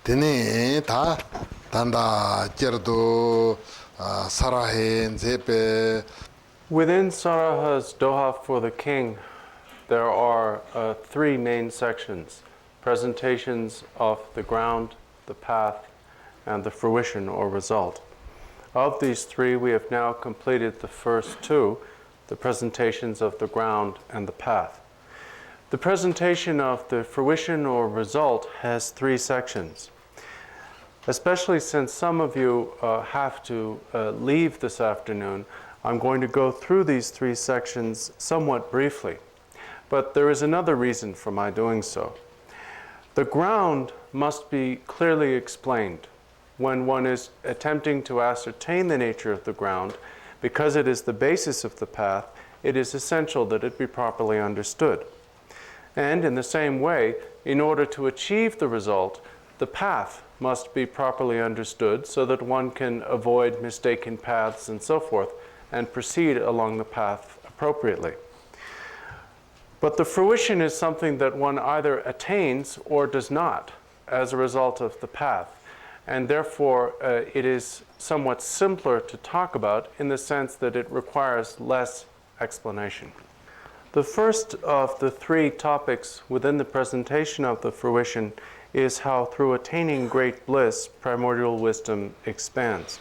Tene ta tanda jerdo Saraha zepe. Within Saraha's Doha for the King, there are three main sections: presentations of the ground, the path, and the fruition or result. Of these three, we have now completed the first two, the presentations of the ground and the path. The presentation of the fruition or result has three sections. Especially since some of you have to leave this afternoon, I'm going to go through these three sections somewhat briefly. But there is another reason for my doing so. The ground must be clearly explained when one is attempting to ascertain the nature of the ground. Because it is the basis of the path, it is essential that it be properly understood. And in the same way, in order to achieve the result, the path must be properly understood so that one can avoid mistaken paths and so forth and proceed along the path appropriately. But the fruition is something that one either attains or does not as a result of the path. And therefore, it is somewhat simpler to talk about in the sense that it requires less explanation. The first of the three topics within the presentation of the fruition is how through attaining great bliss, primordial wisdom expands.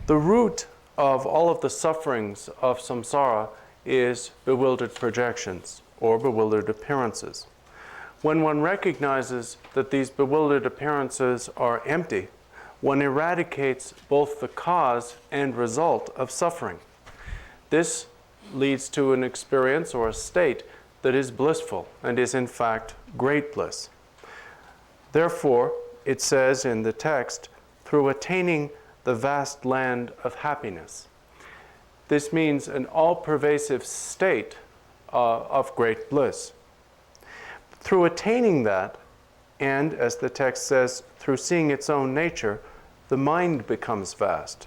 The root of all of the sufferings of samsara is bewildered projections or bewildered appearances. When one recognizes that these bewildered appearances are empty, one eradicates both the cause and result of suffering. This leads to an experience or a state that is blissful and is in fact great bliss. Therefore, it says in the text, through attaining the vast land of happiness. This means an all-pervasive state of great bliss. Through attaining that, and as the text says, through seeing its own nature, the mind becomes vast.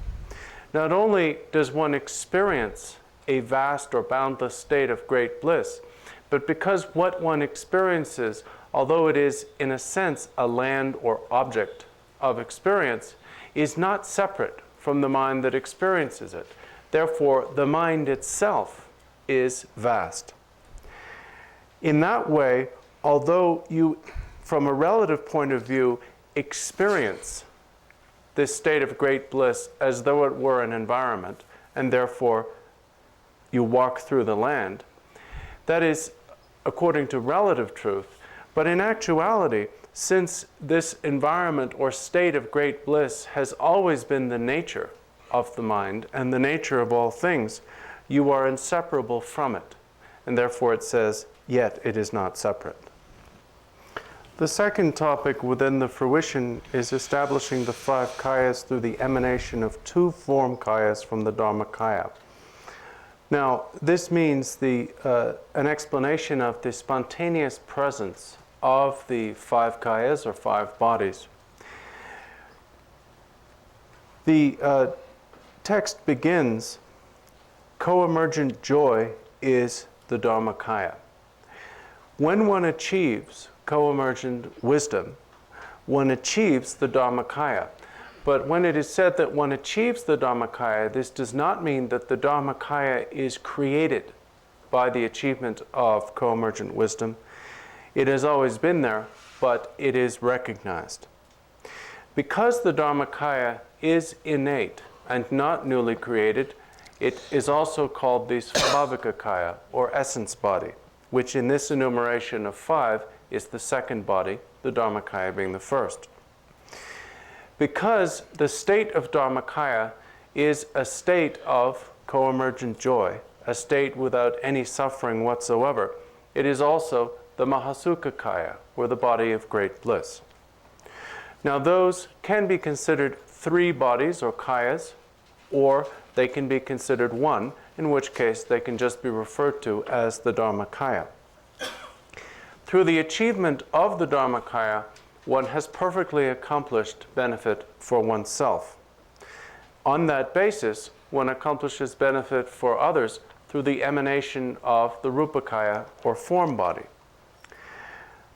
Not only does one experience a vast or boundless state of great bliss, but because what one experiences, although it is in a sense a land or object of experience, is not separate from the mind that experiences it. Therefore, the mind itself is vast. In that way, although you, from a relative point of view, experience this state of great bliss as though it were an environment, and therefore you walk through the land, that is according to relative truth. But in actuality, since this environment or state of great bliss has always been the nature of the mind and the nature of all things, you are inseparable from it. And therefore it says, yet it is not separate. The second topic within the fruition is establishing the five kayas through the emanation of two form kayas from the Dharmakaya. Now, this means an explanation of the spontaneous presence of the five kayas or five bodies. The text begins, co-emergent joy is the Dharmakaya. When one achieves co-emergent wisdom, one achieves the Dharmakaya. But when it is said that one achieves the Dharmakaya, this does not mean that the Dharmakaya is created by the achievement of co-emergent wisdom. It has always been there, but it is recognized. Because the Dharmakaya is innate and not newly created, it is also called the Svabhavikakaya, or essence body, which in this enumeration of five is the second body, the Dharmakaya being the first. Because the state of Dharmakaya is a state of co-emergent joy, a state without any suffering whatsoever, it is also the Mahasukakaya, or the body of great bliss. Now those can be considered three bodies or kayas, or they can be considered one, in which case they can just be referred to as the Dharmakaya. Through the achievement of the Dharmakaya, one has perfectly accomplished benefit for oneself. On that basis, one accomplishes benefit for others through the emanation of the Rupakaya, or form body.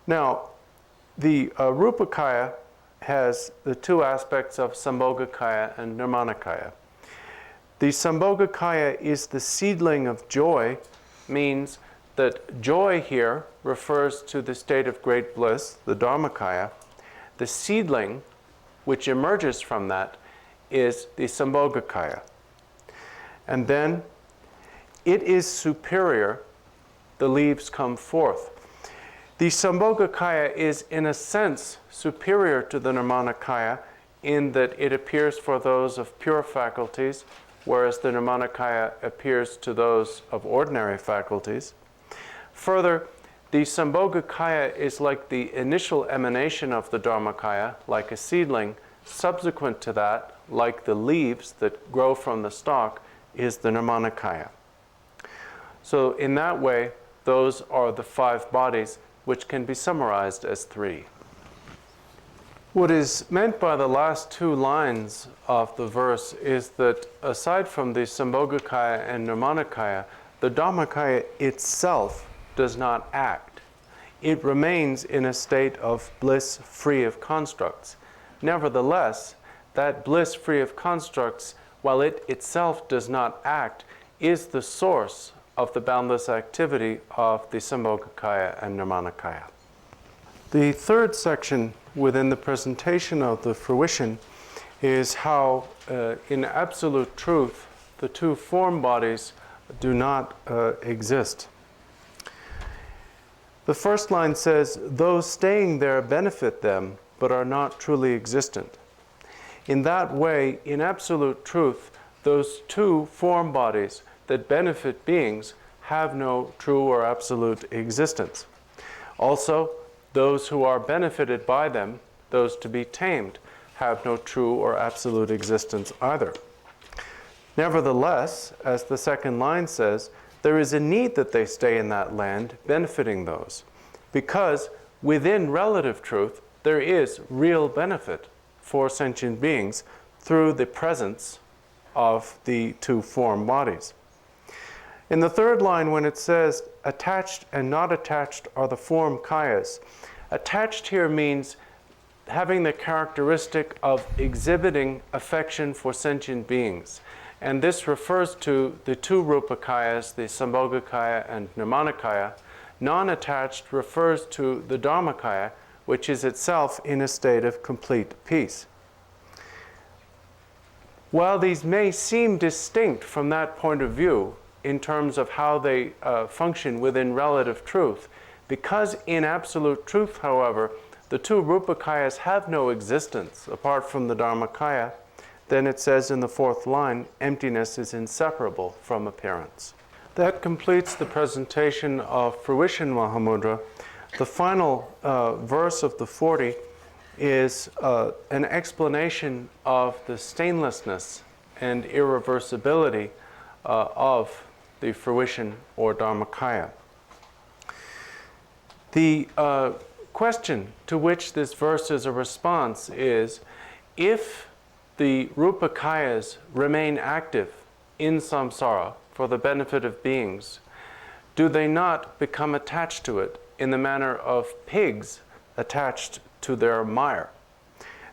Now, The Rupakaya has the two aspects of Sambhogakaya and Nirmanakaya. The Sambhogakaya is the seedling of joy, means that joy here refers to the state of great bliss, the Dharmakaya. The seedling, which emerges from that, is the Sambhogakaya. And then it is superior, the leaves come forth. The Sambhogakaya is, in a sense, superior to the Nirmanakaya in that it appears for those of pure faculties, whereas the Nirmanakaya appears to those of ordinary faculties. Further, the Sambhogakaya is like the initial emanation of the Dharmakaya, like a seedling. Subsequent to that, like the leaves that grow from the stalk, is the Nirmanakaya. So in that way, those are the 5 bodies, which can be summarized as 3. What is meant by the last 2 lines of the verse is that aside from the Sambhogakaya and Nirmanakaya, the Dharmakaya itself does not act. It remains in a state of bliss free of constructs. Nevertheless, that bliss free of constructs, while it itself does not act, is the source of the boundless activity of the Sambhogakaya and Nirmanakaya. The third section within the presentation of the fruition is how, in absolute truth, the 2 form bodies do not exist. The first line says, those staying there benefit them, but are not truly existent. In that way, in absolute truth, those 2 form bodies that benefit beings have no true or absolute existence. Also, those who are benefited by them, those to be tamed, have no true or absolute existence either. Nevertheless, as the second line says, there is a need that they stay in that land benefiting those, because within relative truth, there is real benefit for sentient beings through the presence of the 2 form bodies. In the third line, when it says, attached and not attached are the form kayas, attached here means having the characteristic of exhibiting affection for sentient beings. And this refers to the 2 Rupakayas, the Sambhogakaya and Nirmanakaya. Non-attached refers to the Dharmakaya, which is itself in a state of complete peace. While these may seem distinct from that point of view in terms of how they function within relative truth, because in absolute truth, however, the 2 Rupakayas have no existence apart from the Dharmakaya, then it says in the 4th line, emptiness is inseparable from appearance. That completes the presentation of fruition Mahamudra. The final verse of the 40 is an explanation of the stainlessness and irreversibility of the fruition or Dharmakaya. The question to which this verse is a response is, if the Rupakayas remain active in samsara for the benefit of beings, do they not become attached to it in the manner of pigs attached to their mire?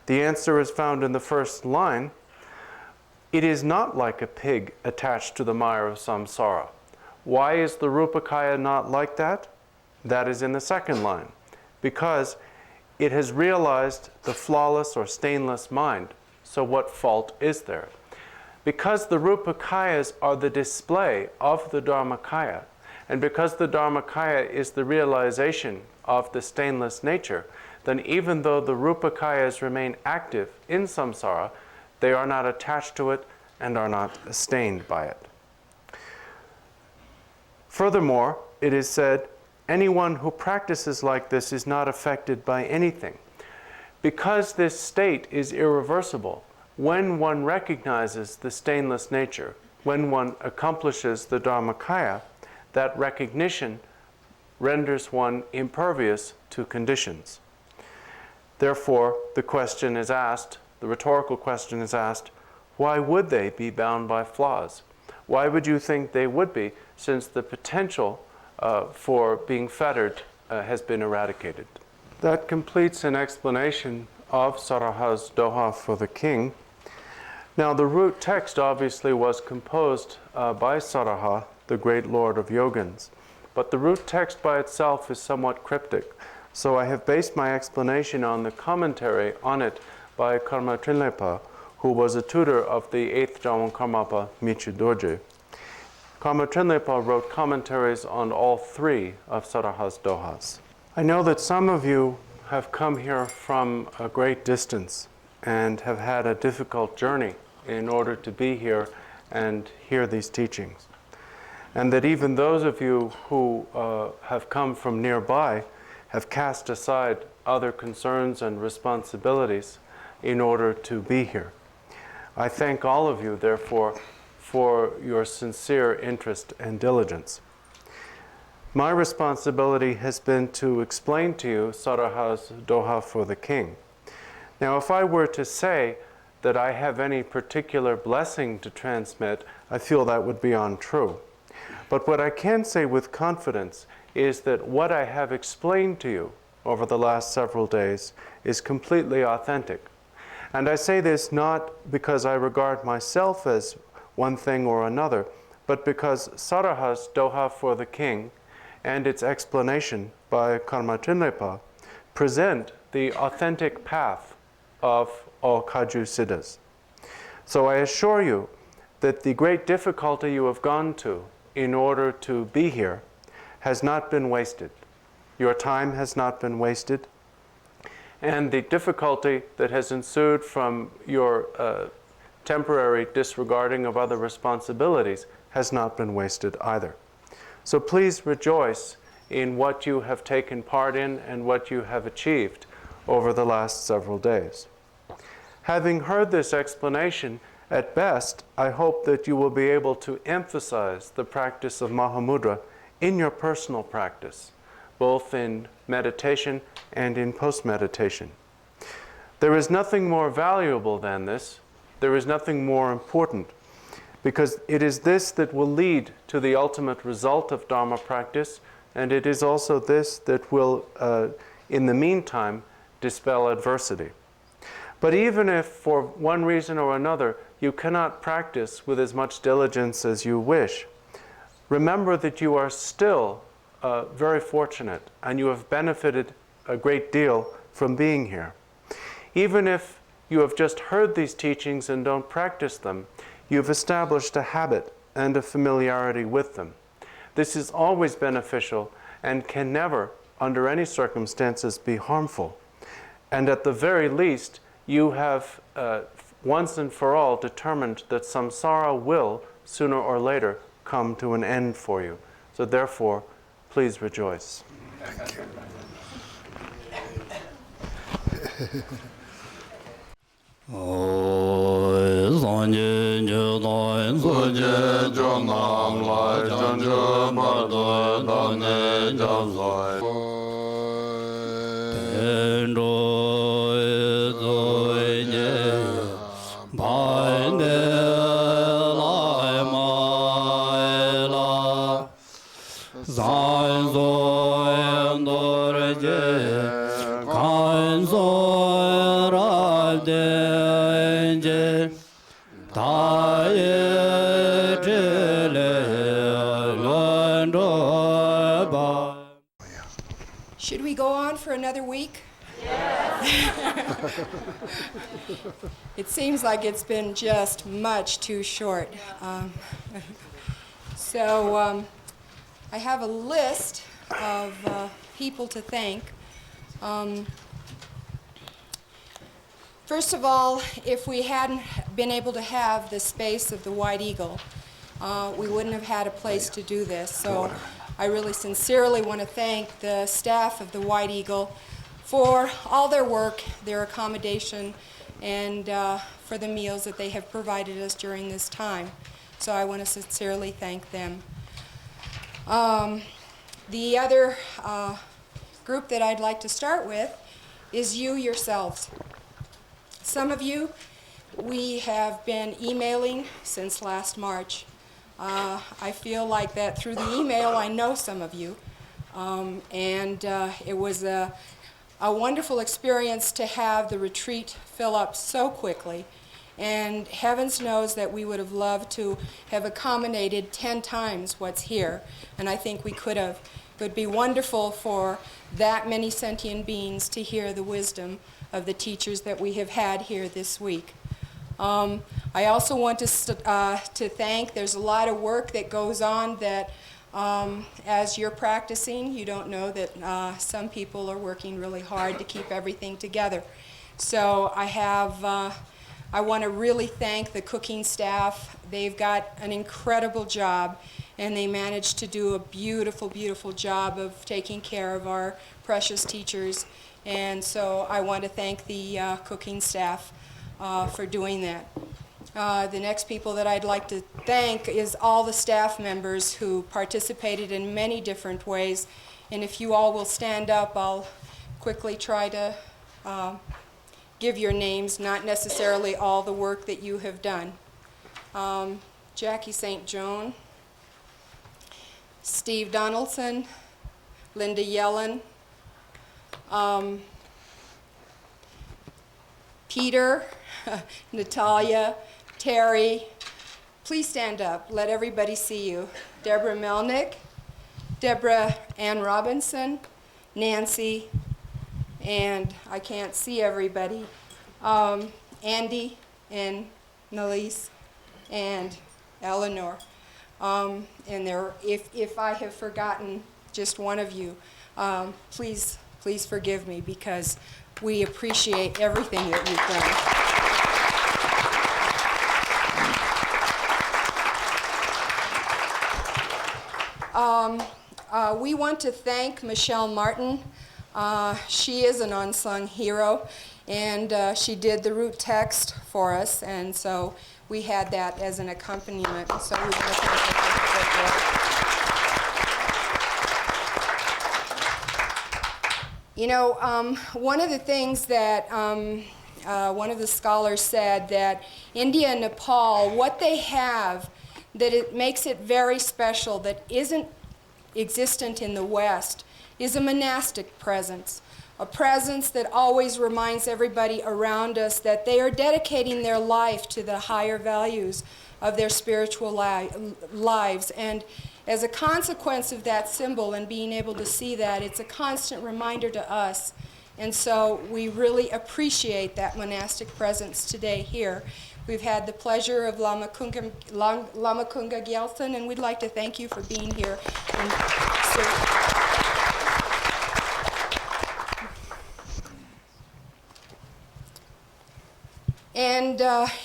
The answer is found in the first line. It is not like a pig attached to the mire of samsara. Why is the Rupakaya not like that? That is in the second line. Because it has realized the flawless or stainless mind. So what fault is there? Because the Rupakayas are the display of the Dharmakaya, and because the Dharmakaya is the realization of the stainless nature, then even though the Rupakayas remain active in samsara, they are not attached to it and are not stained by it. Furthermore, it is said, anyone who practices like this is not affected by anything. Because this state is irreversible, when one recognizes the stainless nature, when one accomplishes the Dharmakaya, that recognition renders one impervious to conditions. Therefore, the question is asked, the rhetorical question is asked, why would they be bound by flaws? Why would you think they would be, since the potential for being fettered has been eradicated? That completes an explanation of Saraha's Doha for the King. Now, the root text obviously was composed by Saraha, the great Lord of Yogins, but the root text by itself is somewhat cryptic. So I have based my explanation on the commentary on it by Karma Trinlepa, who was a tutor of the 8th Jawon Karmapa Michu Dorje. Karma Trinlepa wrote commentaries on all 3 of Saraha's Dohas. I know that some of you have come here from a great distance and have had a difficult journey in order to be here and hear these teachings. And that even those of you who have come from nearby have cast aside other concerns and responsibilities in order to be here. I thank all of you, therefore, for your sincere interest and diligence. My responsibility has been to explain to you Saraha's Doha for the King. Now, if I were to say that I have any particular blessing to transmit, I feel that would be untrue. But what I can say with confidence is that what I have explained to you over the last several days is completely authentic. And I say this not because I regard myself as one thing or another, but because Saraha's Doha for the King and its explanation by Karma Trinlepa present the authentic path of all Kaju Siddhas. So I assure you that the great difficulty you have gone to in order to be here has not been wasted. Your time has not been wasted. And the difficulty that has ensued from your temporary disregarding of other responsibilities has not been wasted either. So please rejoice in what you have taken part in and what you have achieved over the last several days. Having heard this explanation, at best, I hope that you will be able to emphasize the practice of mahamudra in your personal practice, both in meditation and in post-meditation. There is nothing more valuable than this. There is nothing more important, because it is this that will lead to the ultimate result of Dharma practice, and it is also this that will, in the meantime, dispel adversity. But even if, for one reason or another, you cannot practice with as much diligence as you wish, remember that you are still very fortunate, and you have benefited a great deal from being here. Even if you have just heard these teachings and don't practice them, you've established a habit and a familiarity with them. This is always beneficial and can never, under any circumstances, be harmful. And at the very least, you have once and for all determined that samsara will, sooner or later, come to an end for you. So therefore, please rejoice. Thank you. Should we go on for another week? Yes. It seems like it's been just much too short. So I have a list of people to thank. First of all, if we hadn't been able to have the space of the White Eagle, we wouldn't have had a place to do this. So I really sincerely want to thank the staff of the White Eagle for all their work, their accommodation, and for the meals that they have provided us during this time. So I want to sincerely thank them. The other group that I'd like to start with is you yourselves. Some of you we have been emailing since last March. I feel like that through the email I know some of you, and it was a a wonderful experience to have the retreat fill up so quickly. And heavens knows that we would have loved to have accommodated 10 times what's here. And I think we could have. It would be wonderful for that many sentient beings to hear the wisdom of the teachers that we have had here this week. I also want to thank, there's a lot of work that goes on that as you're practicing, you don't know that some people are working really hard to keep everything together. So I want to really thank the cooking staff. They've got an incredible job, and they managed to do a beautiful, beautiful job of taking care of our precious teachers. And so I want to thank the cooking staff for doing that. The next people that I'd like to thank is all the staff members who participated in many different ways. And if you all will stand up, I'll quickly try to give your names, not necessarily all the work that you have done. Jackie St. Joan, Steve Donaldson, Linda Yellen, Peter, Natalia, Terry, please stand up, let everybody see you. Deborah Melnick, Deborah Ann Robinson, Nancy, and I can't see everybody, Andy and Nalise and Eleanor. And if I have forgotten just one of you, please forgive me, because we appreciate everything that you've done. We want to thank Michelle Martin. She is an unsung hero, and she did the root text for us, and so we had that as an accompaniment. So we want to thank her. You know, one of the things that one of the scholars said, that India and Nepal, what they have, that it makes it very special, that isn't existent in the West, is a monastic presence. A presence that always reminds everybody around us that they are dedicating their life to the higher values of their spiritual lives. And as a consequence of that symbol and being able to see that, it's a constant reminder to us. And so we really appreciate that monastic presence today here. We've had the pleasure of Lama Kunga Gyaltsen, and we'd like to thank you for being here. And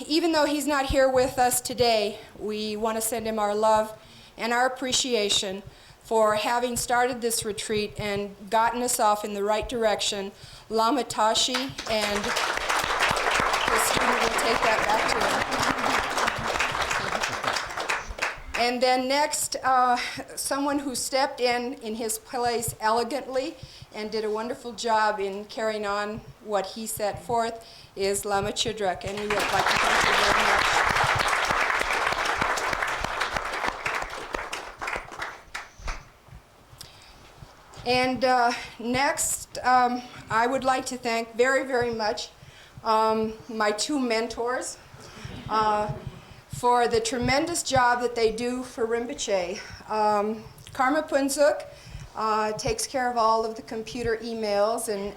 even though he's not here with us today, we want to send him our love and our appreciation for having started this retreat and gotten us off in the right direction. Lama Tashi, and the student will take that back to him. And then next, someone who stepped in his place elegantly and did a wonderful job in carrying on what he set forth is Lama Chudrak, and we would like to thank you very much. And next, I would like to thank very, very much my two mentors for the tremendous job that they do for Rinpoche. Karma Punzuk takes care of all of the computer emails and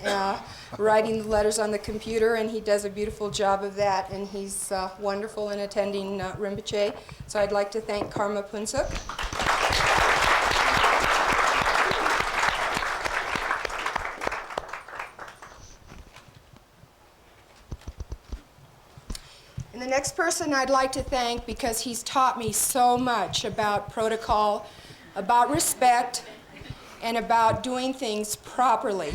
writing the letters on the computer, and he does a beautiful job of that, and he's wonderful in attending Rinpoche. So I'd like to thank Karma Punzuk. And the next person I'd like to thank, because he's taught me so much about protocol, about respect, and about doing things properly.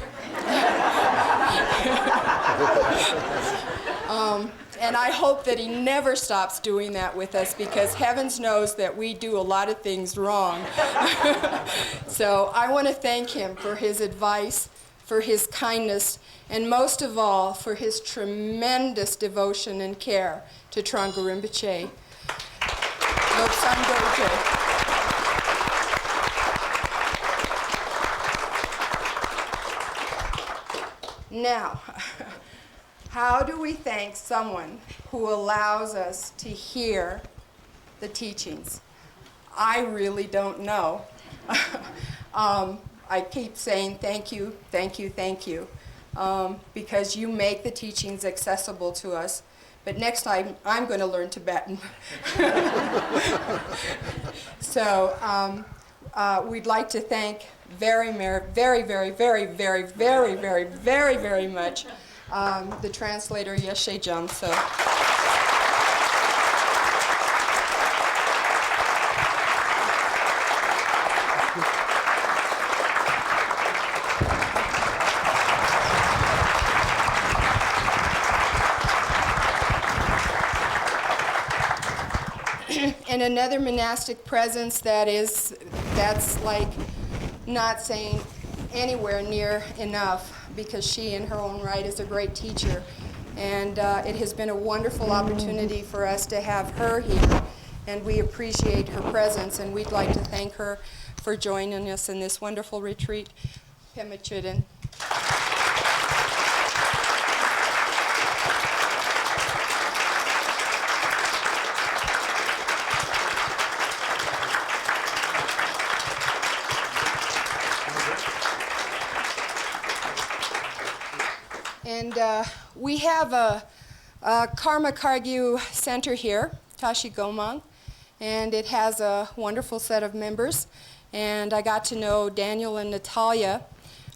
And I hope that he never stops doing that with us, because heavens knows that we do a lot of things wrong. So I want to thank him for his advice, for his kindness, and most of all, for his tremendous devotion and care to Thrangu Rinpoche. Lobsang Dorje. Now, how do we thank someone who allows us to hear the teachings? I really don't know. I keep saying thank you, thank you, thank you, because you make the teachings accessible to us. But next time, I'm going to learn Tibetan. So we'd like to thank very, very, very, very, very, very, very, very, very much the translator Yeshe Jamso. And another monastic presence that's like not saying anywhere near enough, because she in her own right is a great teacher. And it has been a wonderful opportunity for us to have her here, and we appreciate her presence, and we'd like to thank her for joining us in this wonderful retreat. Pema Chuden. And we have a Karma Kargyu center here, Tashi Gomang, and it has a wonderful set of members. And I got to know Daniel and Natalia,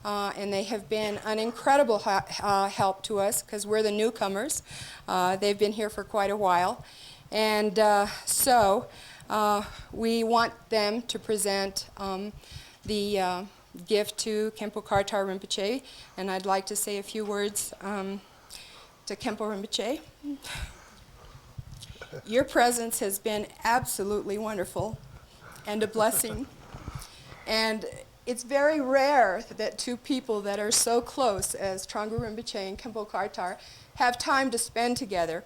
and they have been an incredible help to us because we're the newcomers. They've been here for quite a while. And so we want them to present the gift to Khenpo Karthar Rinpoche, and I'd like to say a few words to Khenpo Rinpoche. Your presence has been absolutely wonderful and a blessing. And it's very rare that two people that are so close as Thrangu Rinpoche and Khenpo Karthar have time to spend together.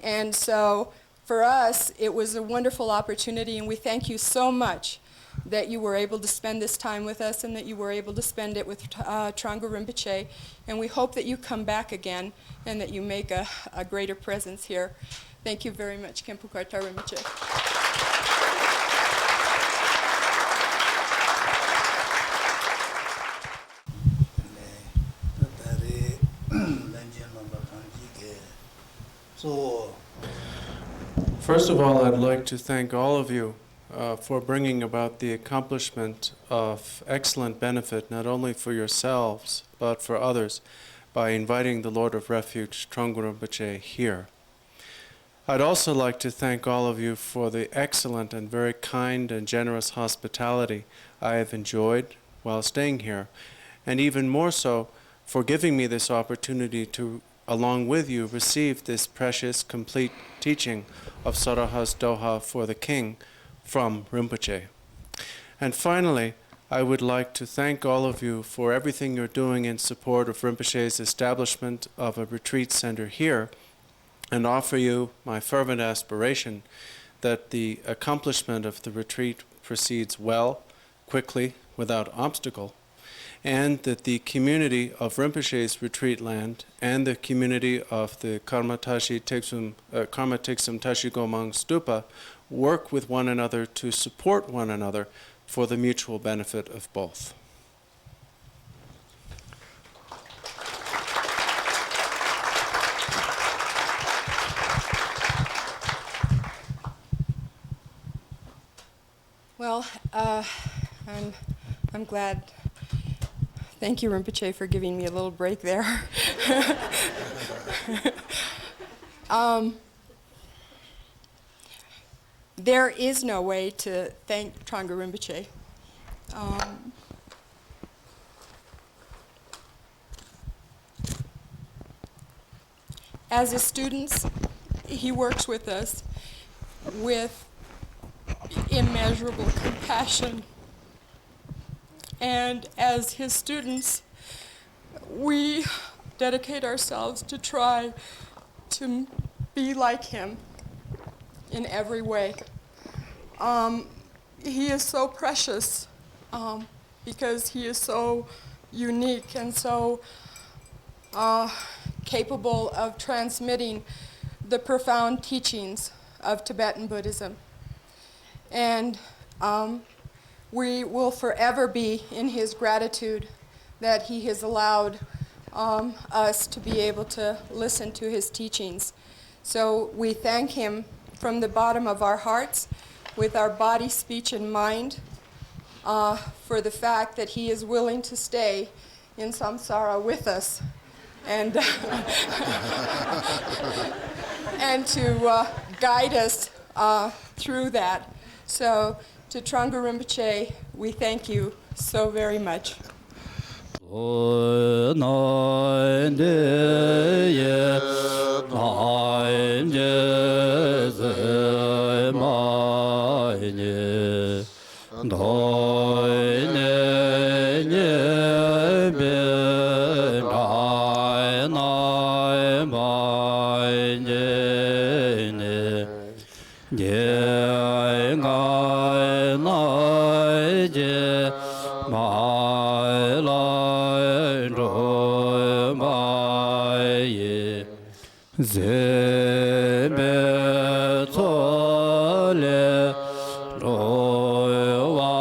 And so for us, it was a wonderful opportunity, and we thank you so much that you were able to spend this time with us and that you were able to spend it with Thrangu Rinpoche. And we hope that you come back again and that you make a greater presence here. Thank you very much, Khenpo Karthar Rinpoche. First of all, I'd like to thank all of you for bringing about the accomplishment of excellent benefit, not only for yourselves, but for others, by inviting the Lord of Refuge, Thrangu Rinpoche, here. I'd also like to thank all of you for the excellent and very kind and generous hospitality I have enjoyed while staying here, and even more so for giving me this opportunity to, along with you, receive this precious, complete teaching of Saraha's Doha for the King from Rinpoche. And finally, I would like to thank all of you for everything you're doing in support of Rinpoche's establishment of a retreat center here, and offer you my fervent aspiration that the accomplishment of the retreat proceeds well, quickly, without obstacle, and that the community of Rinpoche's retreat land and the community of the Karma Tiksum Tashi Gomang Stupa work with one another to support one another for the mutual benefit of both. Well, I'm glad. Thank you, Rinpoche, for giving me a little break there. There is no way to thank Thrangu Rinpoche. As his students, he works with us with immeasurable compassion. And as his students, we dedicate ourselves to try to be like him in every way. He is so precious because he is so unique and so capable of transmitting the profound teachings of Tibetan Buddhism. And we will forever be in his gratitude that he has allowed us to be able to listen to his teachings. So we thank him from the bottom of our hearts, with our body, speech, and mind, for the fact that he is willing to stay in samsara with us and, and to guide us through that. So to Thrangu Rinpoche, we thank you so very much. Zebe tole rowa